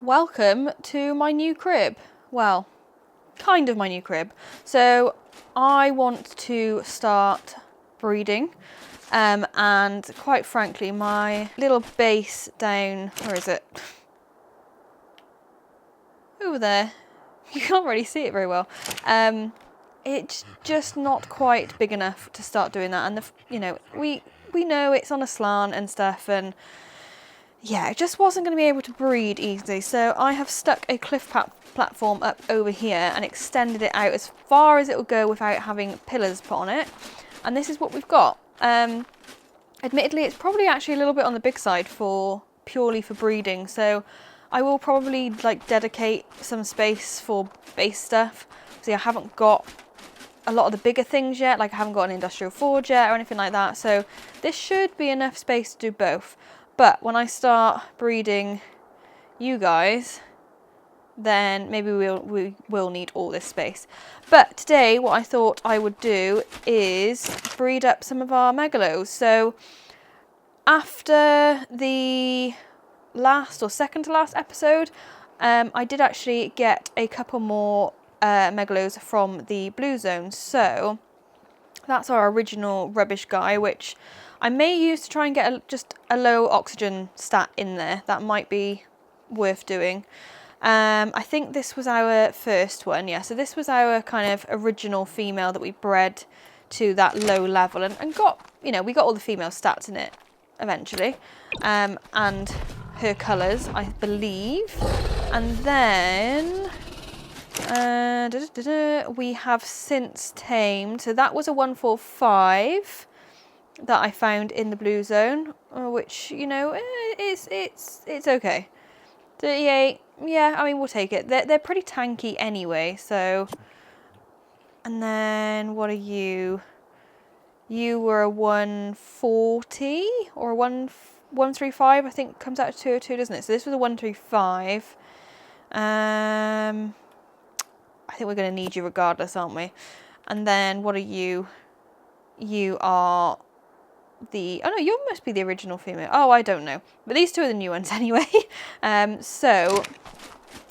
Welcome to my new crib. Well, kind of my new crib. So I want to start breeding and quite frankly my little base down, where is it? Over there. You can't really see it very well. It's just not quite big enough to start doing that, and we know it's on a slant and stuff, and yeah, it just wasn't going to be able to breed easily, so I have stuck a cliff platform up over here and extended it out as far as it will go without having pillars put on it, and this is what we've got. Admittedly, it's probably actually a little bit on the big side for purely for breeding, so I will probably dedicate some space for base stuff. See, I haven't got a lot of the bigger things yet, like I haven't got an industrial forge yet or anything like that, so this should be enough space to do both. But when I start breeding you guys, then maybe we will need all this space. But today what I thought I would do is breed up some of our megalos. So after the last or second to last episode, I did actually get a couple more megalos from the blue zone. So that's our original rubbish guy, which I may use to try and get just a low oxygen stat in there. That might be worth doing. I think this was our first one, yeah. So this was our kind of original female that we bred to that low level and got, we got all the female stats in it eventually. And her colours, I believe. And then we have since tamed, so that was a 145 that I found in the blue zone, which it's okay. 38, yeah, I mean we'll take it. They're pretty tanky anyway, so. And then what are you? You were a 140 or a 135, I think comes out of 202, doesn't it? So this was a 135. I think we're going to need you regardless, aren't we? And then what are you? You are the... Oh no, you must be the original female. Oh, I don't know. But these two are the new ones anyway. So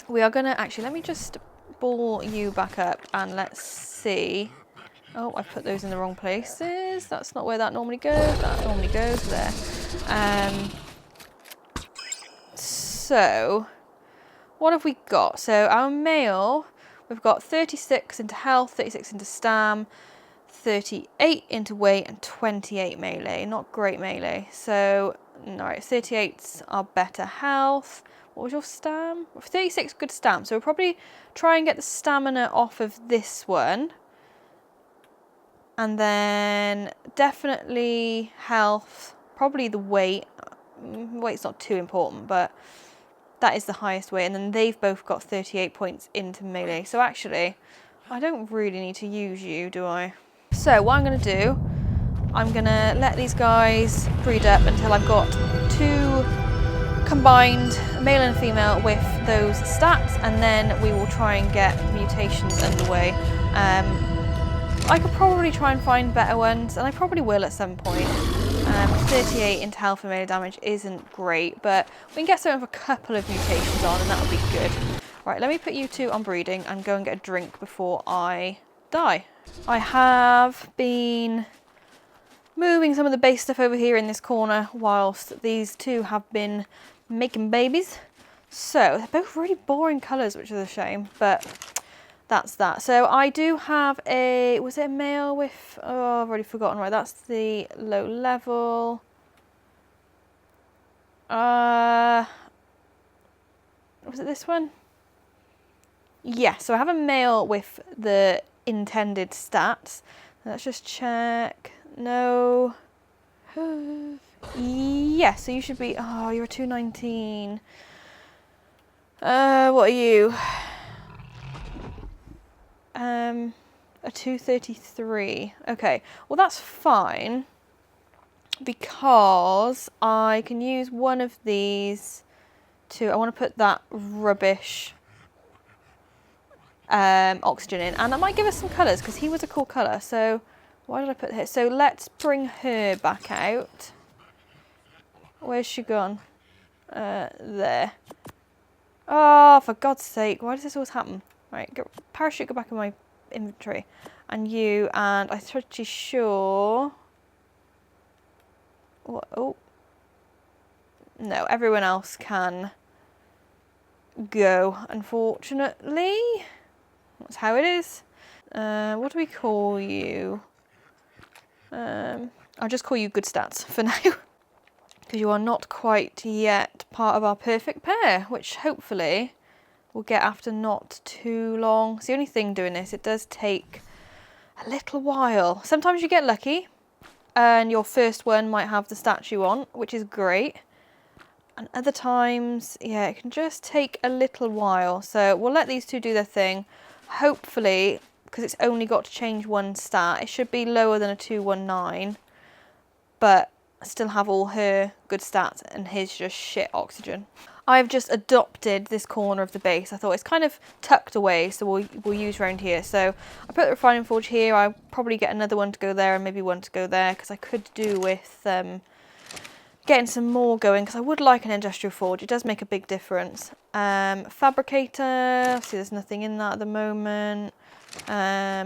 we are going to... Actually, let me just ball you back up and let's see. Oh, I put those in the wrong places. That's not where that normally goes. That normally goes there. So what have we got? So our male... We've got 36 into health, 36 into stam, 38 into weight, and 28 melee. Not great melee. So, alright, 38's our better health. What was your stam? 36 good stam. So we'll probably try and get the stamina off of this one. And then definitely health, probably the weight. Weight's not too important, but that is the highest weight, and then they've both got 38 points into melee. So actually, I don't really need to use you, do I? So what I'm going to do, I'm going to let these guys breed up until I've got two combined, male and female, with those stats, and then we will try and get mutations underway. I could probably try and find better ones, and I probably will at some point. 38 into health and melee damage isn't great, but we can get some of a couple of mutations on and that'll be good. Right, let me put you two on breeding and go and get a drink before I die. I have been moving some of the base stuff over here in this corner whilst these two have been making babies. So they're both really boring colours, which is a shame, but that's that. So I do have a, was it a male with, oh, I've already forgotten, right, that's the low level. Was it this one? Yeah, so I have a male with the intended stats. Let's just check. No. Yeah, so you should be, oh, you're a 219. What are you? A 233. Okay, well that's fine because I can use one of these to, I want to put that rubbish oxygen in, and that might give us some colours because he was a cool colour. So why did I put her? So let's bring her back out. Where's she gone? There. Oh, for God's sake, why does this always happen? Right, go, parachute, go back in my inventory. And you, and I'm pretty sure... What, oh. No, everyone else can go, unfortunately. That's how it is. What do we call you? I'll just call you good stats for now. Because you are not quite yet part of our perfect pair, which hopefully we'll get after not too long. It's the only thing doing this, it does take a little while. Sometimes you get lucky and your first one might have the stats you want, which is great. And other times, yeah, it can just take a little while. So we'll let these two do their thing. Hopefully, because it's only got to change one stat, it should be lower than a 219, but still have all her good stats and his just shit oxygen. I've just adopted this corner of the base. I thought it's kind of tucked away, so we'll use around here. So I put the refining forge here. I'll probably get another one to go there and maybe one to go there, because I could do with getting some more going, because I would like an industrial forge. It does make a big difference. Fabricator, see there's nothing in that at the moment.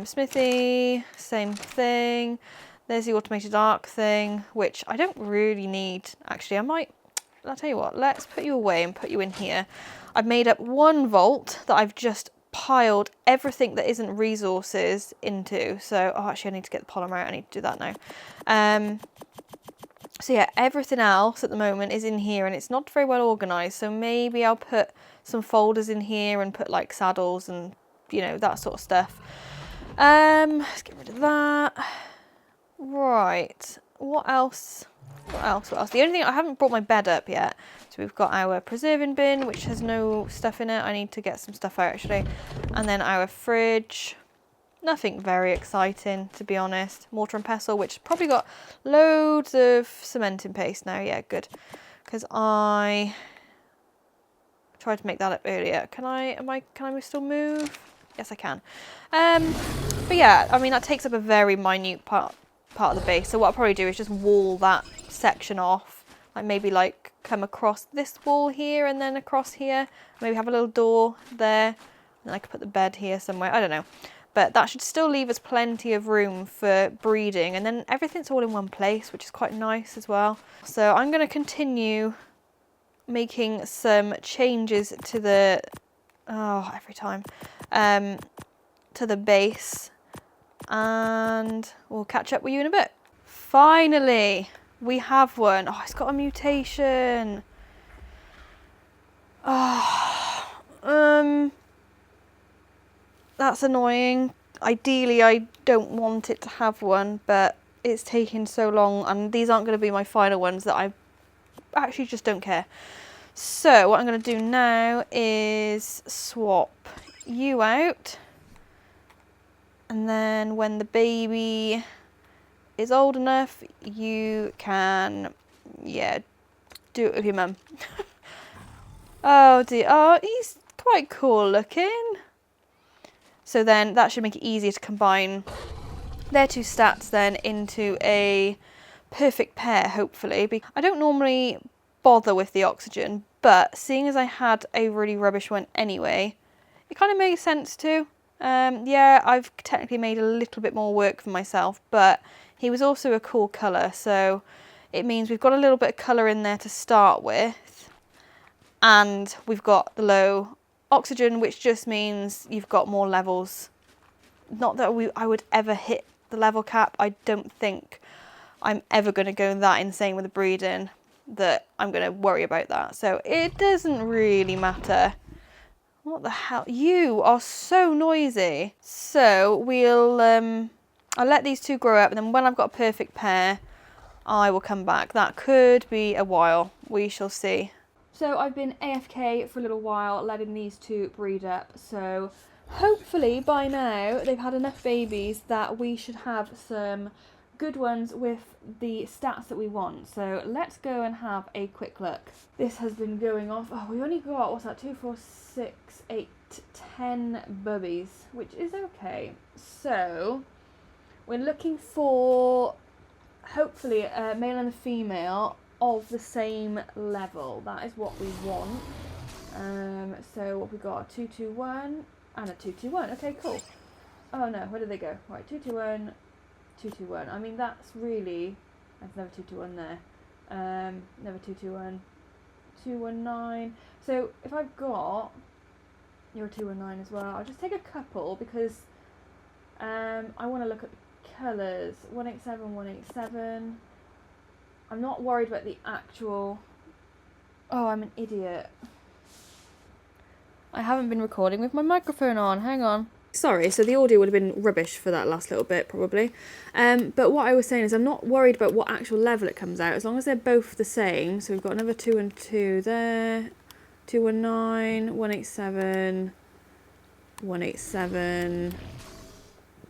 Smithy, same thing. There's the automated ARK thing, which I don't really need. Actually, I'll tell you what, let's put you away and put you in here. I've made up one vault that I've just piled everything that isn't resources into. So, oh, actually I need to get the polymer out. I need to do that now. So yeah, everything else at the moment is in here and it's not very well organised. So maybe I'll put some folders in here and put like saddles and, you know, that sort of stuff. Let's get rid of that. Right, what else? What else? The only thing, I haven't brought my bed up yet. So we've got our preserving bin, which has no stuff in it. I need to get some stuff out actually. And then our fridge. Nothing very exciting, to be honest. Mortar and pestle, which probably got loads of cementing paste now. Yeah, good. Because I tried to make that up earlier. Can I still move? Yes, I can. But yeah, I mean, that takes up a very minute part of the base. So what I'll probably do is just wall that section off. Like maybe like come across this wall here and then across here. Maybe have a little door there. And then I could put the bed here somewhere. I don't know. But that should still leave us plenty of room for breeding. And then everything's all in one place, which is quite nice as well. So I'm going to continue making some changes to the... Oh, every time. To the base. And we'll catch up with you in a bit. Finally, we have one. Oh, it's got a mutation. Oh, that's annoying. Ideally, I don't want it to have one, but it's taking so long, and these aren't going to be my final ones that I actually just don't care. So what I'm going to do now is swap you out, and then when the baby is old enough, you can, yeah, do it with your mum. Oh dear, oh, he's quite cool looking. So then that should make it easier to combine their two stats then into a perfect pair, hopefully. I don't normally bother with the oxygen, but seeing as I had a really rubbish one anyway, it kind of makes sense too. Yeah, I've technically made a little bit more work for myself, but he was also a cool colour, so it means we've got a little bit of colour in there to start with, and we've got the low oxygen, which just means you've got more levels. Not that I would ever hit the level cap. I don't think I'm ever going to go that insane with the breeding that I'm going to worry about that. So it doesn't really matter. What the hell? You are so noisy. So we'll, I'll let these two grow up, and then when I've got a perfect pair, I will come back. That could be a while. We shall see. So I've been AFK for a little while, letting these two breed up. So hopefully by now they've had enough babies that we should have some good ones with the stats that we want. So let's go and have a quick look. This has been going off. Oh, we only got, what's that, 2, 4, 6, 8, 10 bubbies, which is okay. So we're looking for hopefully a male and a female of the same level. That is what we want. So what we got? A 221 and a 221. Okay, cool. Oh no, where did they go? Right, 221, 221. I mean, that's really, that's another 221 there. Another 221, 219. So if I've got, you're a 219 as well, I'll just take a couple because I want to look at the colours. 187, 187. I'm not worried about the actual... Oh, I'm an idiot. I haven't been recording with my microphone on. Hang on. Sorry, so the audio would have been rubbish for that last little bit, probably. But what I was saying is I'm not worried about what actual level it comes out, as long as they're both the same. So we've got another 2 and 2 there. 219, 187, 187,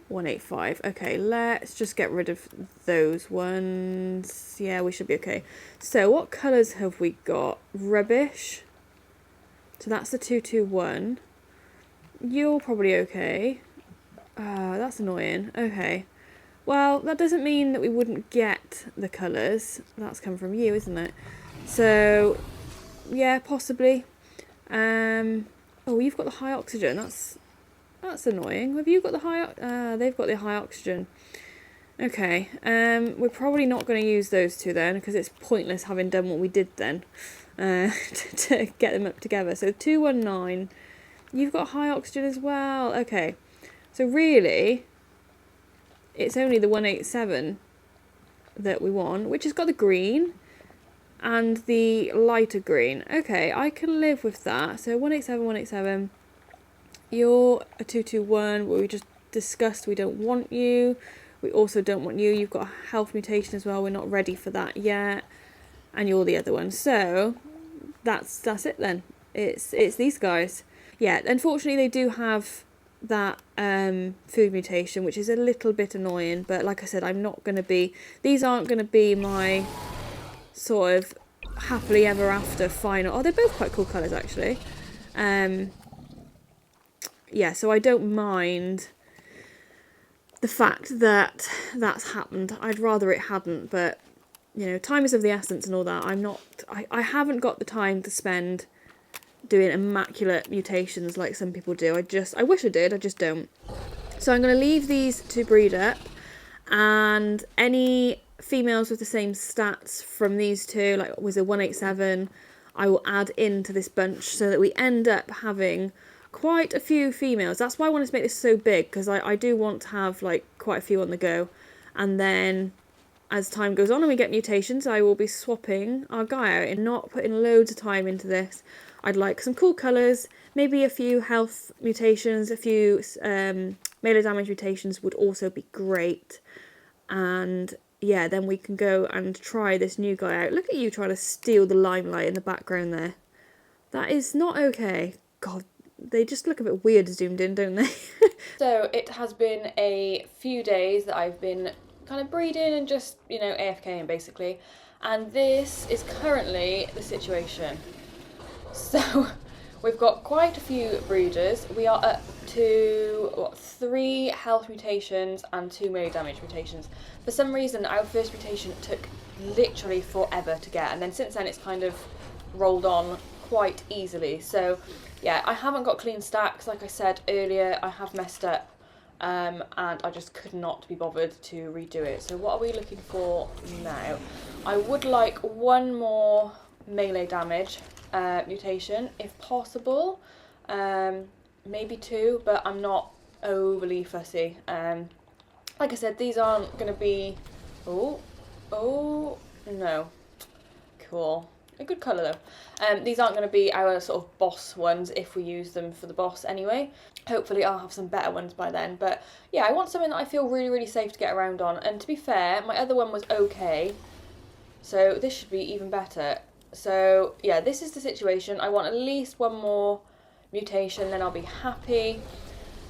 185. Okay, let's just get rid of those ones. Yeah, we should be okay. So what colours have we got? Rubbish. So that's the 221. You're probably okay. That's annoying. Okay. Well, that doesn't mean that we wouldn't get the colours. That's come from you, isn't it? So, yeah, possibly. Oh, you've got the high oxygen. That's annoying. Have you got the high... they've got the high oxygen. Okay. We're probably not going to use those two then, because it's pointless having done what we did then. To get them up together. So 219, you've got high oxygen as well. Okay, so really it's only the 187 that we want, which has got the green and the lighter green. Okay, I can live with that. So 187, 187, you're a 221, what we just discussed. We don't want you. We also don't want you. You've got a health mutation as well. We're not ready for that yet. And you're the other one. So that's it then. It's these guys. Yeah, unfortunately they do have that food mutation, which is a little bit annoying, but like I said, I'm not going to be, these aren't going to be my sort of happily ever after final. Oh, they're both quite cool colours actually. Yeah, so I don't mind the fact that that's happened. I'd rather it hadn't, but you know, time is of the essence and all that. I haven't got the time to spend doing immaculate mutations like some people do. I wish I did, I just don't. So I'm going to leave these to breed up, and any females with the same stats from these two, like with a 187, I will add into this bunch so that we end up having quite a few females. That's why I wanted to make this so big, because I do want to have like quite a few on the go. And then as time goes on and we get mutations, I will be swapping our guy out and not putting loads of time into this. I'd like some cool colours, maybe a few health mutations, a few melee damage mutations would also be great. And yeah, then we can go and try this new guy out. Look at you trying to steal the limelight in the background there. That is not okay. God, they just look a bit weird zoomed in, don't they? So it has been a few days that I've been kind of breeding and just, you know, AFKing basically. And this is currently the situation. So we've got quite a few breeders. We are up to 3 health mutations and 2 melee damage mutations. For some reason our first mutation took literally forever to get, and then since then it's kind of rolled on quite easily. So yeah, I haven't got clean stacks. Like I said earlier, I have messed up. And I just could not be bothered to redo it. So what are we looking for now? I would like one more melee damage mutation, if possible. Maybe 2, but I'm not overly fussy. Like I said, these aren't going to be... Oh, no. Cool. A good colour though. These aren't going to be our sort of boss ones if we use them for the boss anyway. Hopefully I'll have some better ones by then. But yeah, I want something that I feel really, really safe to get around on. And to be fair, my other one was okay. So this should be even better. So yeah, this is the situation. I want at least one more mutation, then I'll be happy.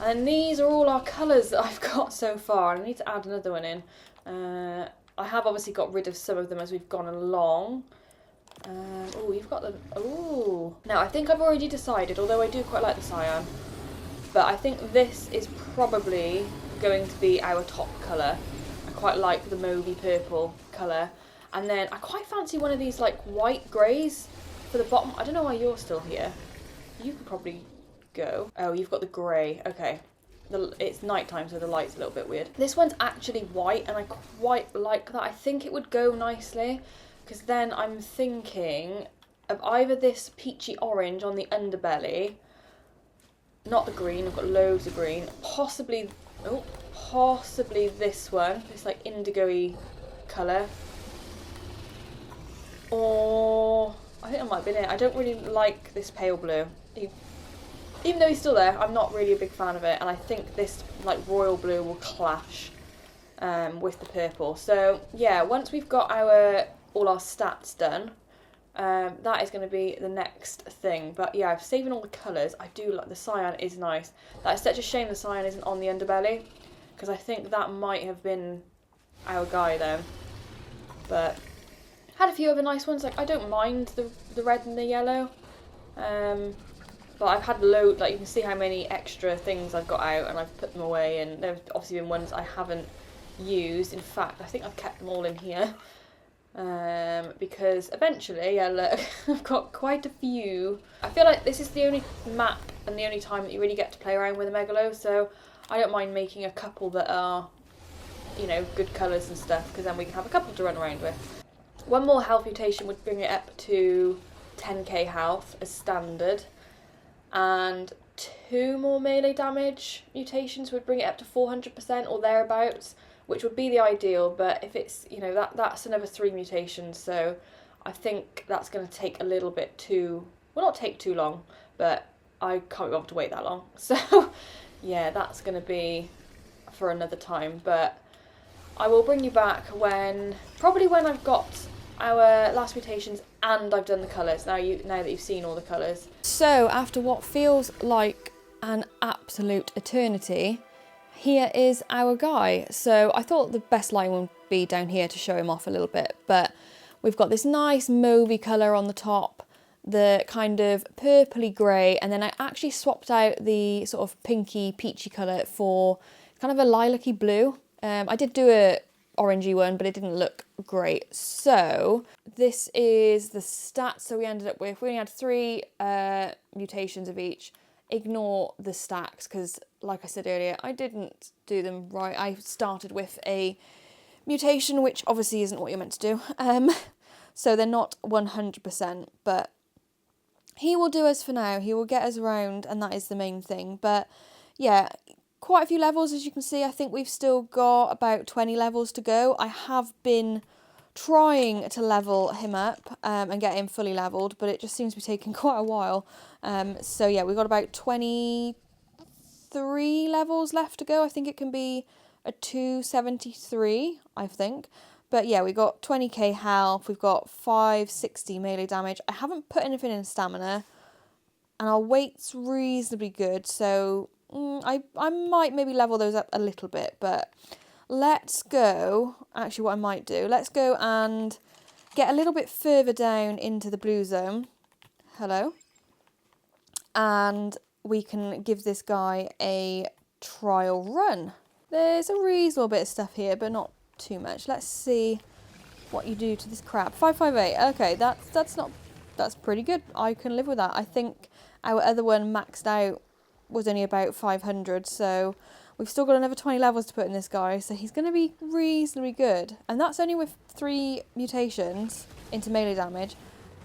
And these are all our colours that I've got so far. I need to add another one in. I have obviously got rid of some of them as we've gone along. Oh, you've got them. Oh, now I think I've already decided, although I do quite like the cyan, but I think this is probably going to be our top colour. I quite like the mauvey purple colour, and then I quite fancy one of these like white greys for the bottom. I don't know why you're still here. you could probably go. Oh, you've got the grey. Okay. It's nighttime, so the light's a little bit weird. This one's actually white, and I quite like that. I think it would go nicely, because then I'm thinking of either this peachy orange on the underbelly, not the green, I've got loads of green, possibly this one, this like indigo-y colour, or I think that might have been it. I don't really like this pale blue. Even though he's still there, I'm not really a big fan of it, and I think this like royal blue will clash with the purple. So yeah, once we've got all our stats done, that is going to be the next thing. But yeah, I've saving all the colours. I do like the cyan, is nice. That's such a shame the cyan isn't on the underbelly, because I think that might have been our guy then. But had a few other nice ones. Like, I don't mind the red and the yellow. But I've had loads, like you can see how many extra things I've got out, and I've put them away, and there's obviously been ones I haven't used. In fact, I think I've kept them all in here. Because eventually, yeah, look, I've got quite a few. I feel like this is the only map and the only time that you really get to play around with a Megalo, so I don't mind making a couple that are, you know, good colours and stuff, because then we can have a couple to run around with. One more health mutation would bring it up to 10k health as standard, and 2 more melee damage mutations would bring it up to 400% or thereabouts, which would be the ideal. But if it's, you know, that's another 3 mutations, so I think that's going to take a little bit too, well, not take too long, but I can't be able to wait that long. So yeah, that's going to be for another time. But I will bring you back probably when I've got our last mutations and I've done the colours, now that you've seen all the colours. So after what feels like an absolute eternity, here is our guy. So I thought the best line would be down here to show him off a little bit, but we've got this nice mauvey colour on the top, the kind of purpley grey, and then I actually swapped out the sort of pinky peachy colour for kind of a lilac-y blue. I did do a orangey one, but it didn't look great. So this is the stats. So we only had 3 mutations of each. Ignore the stacks, because like I said earlier, I didn't do them right. I started with a mutation, which obviously isn't what you're meant to do. So they're not 100%, but he will do us for now. He will get us around, and that is the main thing. But yeah, quite a few levels, as you can see. I think we've still got about 20 levels to go. I have been trying to level him up and get him fully leveled, but it just seems to be taking quite a while. So yeah, we've got about 23 levels left to go. I think it can be a 273, I think. But yeah, we got 20k health, we've got 560 melee damage. I haven't put anything in stamina, and our weight's reasonably good, so I might maybe level those up a little bit. But let's go, actually what I might do, let's go and get a little bit further down into the blue zone. Hello. And we can give this guy a trial run. There's a reasonable bit of stuff here, but not too much. Let's see what you do to this crab. 558. Okay, that's pretty good. I can live with that. I think our other one maxed out was only about 500, so we've still got another 20 levels to put in this guy, so he's going to be reasonably good. And that's only with 3 mutations into melee damage,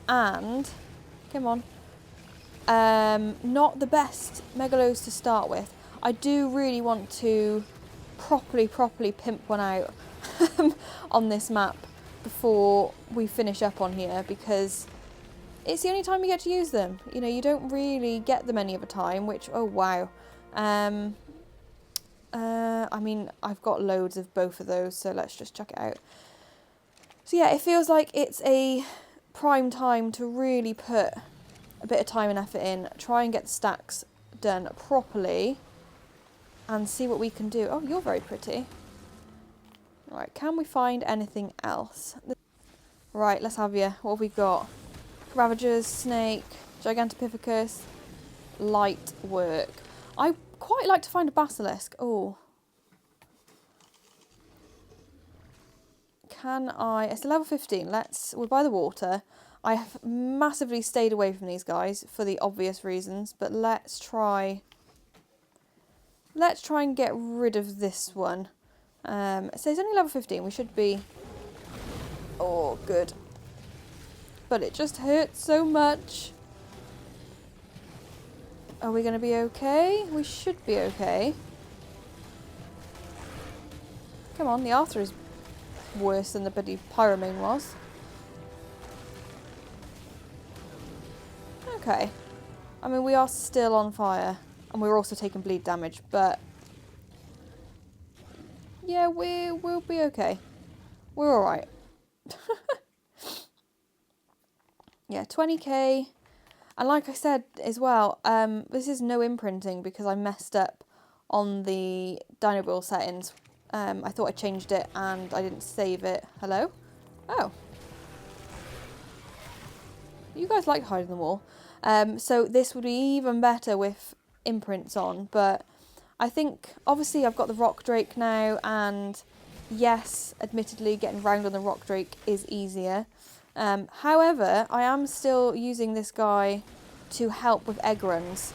and come on, not the best Megalos to start with. I do really want to properly pimp one out on this map before we finish up on here, because it's the only time you get to use them. You know, you don't really get them any other time, which, oh wow. I mean, I've got loads of both of those, so let's just chuck it out. So yeah, it feels like it's a prime time to really put a bit of time and effort in, try and get the stacks done properly, and see what we can do. Oh, you're very pretty. Right, can we find anything else? Right, let's have you. What have we got? Ravagers, snake, Gigantopithecus, light work. I quite like to find a basilisk. Oh. Can I? It's level 15. We're by the water. I have massively stayed away from these guys for the obvious reasons, but let's try and get rid of this one. So it's only level 15, we should be... Oh, good. But it just hurts so much. Are we going to be okay? We should be okay. Come on, the Arthur is worse than the bloody Pyromane was. Okay. I mean, we are still on fire. And we're also taking bleed damage, but... Yeah, we'll be okay. We're alright. Yeah, 20k. And like I said as well, this is no imprinting because I messed up on the Dino Bull settings. I thought I changed it and I didn't save it. Hello? Oh. You guys like hiding the wall. So this would be even better with imprints on, but I think obviously I've got the Rock Drake now, and yes, admittedly getting round on the Rock Drake is easier. However, I am still using this guy to help with egg runs,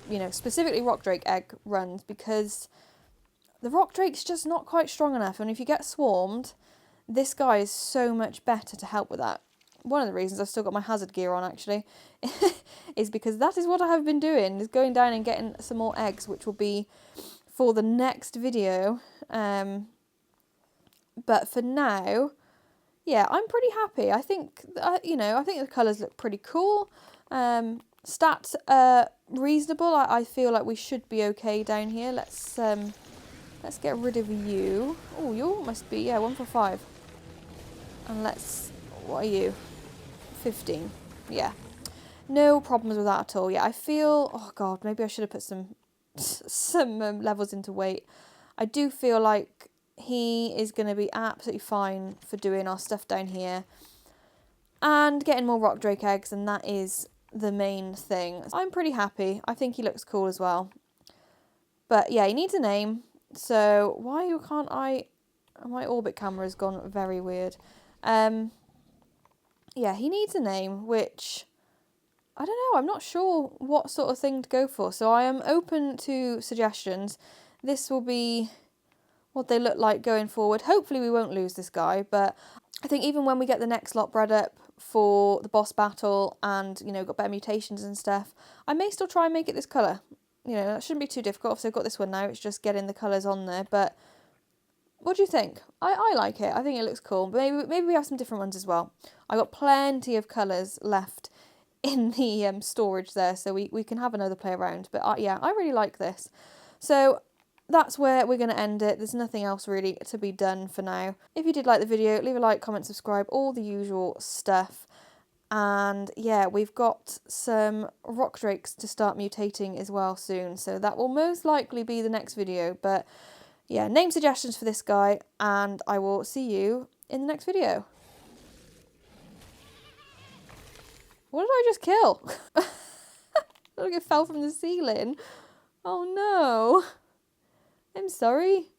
you know, specifically Rock Drake egg runs, because the Rock Drake's just not quite strong enough, and if you get swarmed, this guy is so much better to help with that. One of the reasons I've still got my hazard gear on, actually, is because that is what I have been doing, is going down and getting some more eggs, which will be for the next video. But for now, yeah, I'm pretty happy. I think, you know, I think the colours look pretty cool. Stats are reasonable. I feel like we should be okay down here. Let's get rid of you. Oh, you must be, yeah, 1 for 5. And let's, what are you? 15. Yeah. No problems with that at all. Yeah, I feel, oh god, maybe I should have put some levels into weight. I do feel like he is going to be absolutely fine for doing our stuff down here and getting more Rock Drake eggs, and that is the main thing. I'm pretty happy. I think he looks cool as well. But yeah, he needs a name. So why can't I... My orbit camera has gone very weird. Yeah, he needs a name, which... I don't know, I'm not sure what sort of thing to go for. So I am open to suggestions. This will be what they look like going forward. Hopefully we won't lose this guy, but I think even when we get the next lot bred up for the boss battle and, you know, got better mutations and stuff, I may still try and make it this colour. You know, that shouldn't be too difficult. Obviously I've got this one now, it's just getting the colours on there, but what do you think? I like it. I think it looks cool. But maybe we have some different ones as well. I got plenty of colours left in the storage there, so we can have another play around. But yeah, I really like this. So that's where we're going to end it. There's nothing else really to be done for now. If you did like the video, leave a like, comment, subscribe, all the usual stuff. And yeah, we've got some Rock Drakes to start mutating as well soon, so that will most likely be the next video. But yeah, name suggestions for this guy, and I will see you in the next video. What did I just kill? Look, it fell from the ceiling. Oh no. I'm sorry.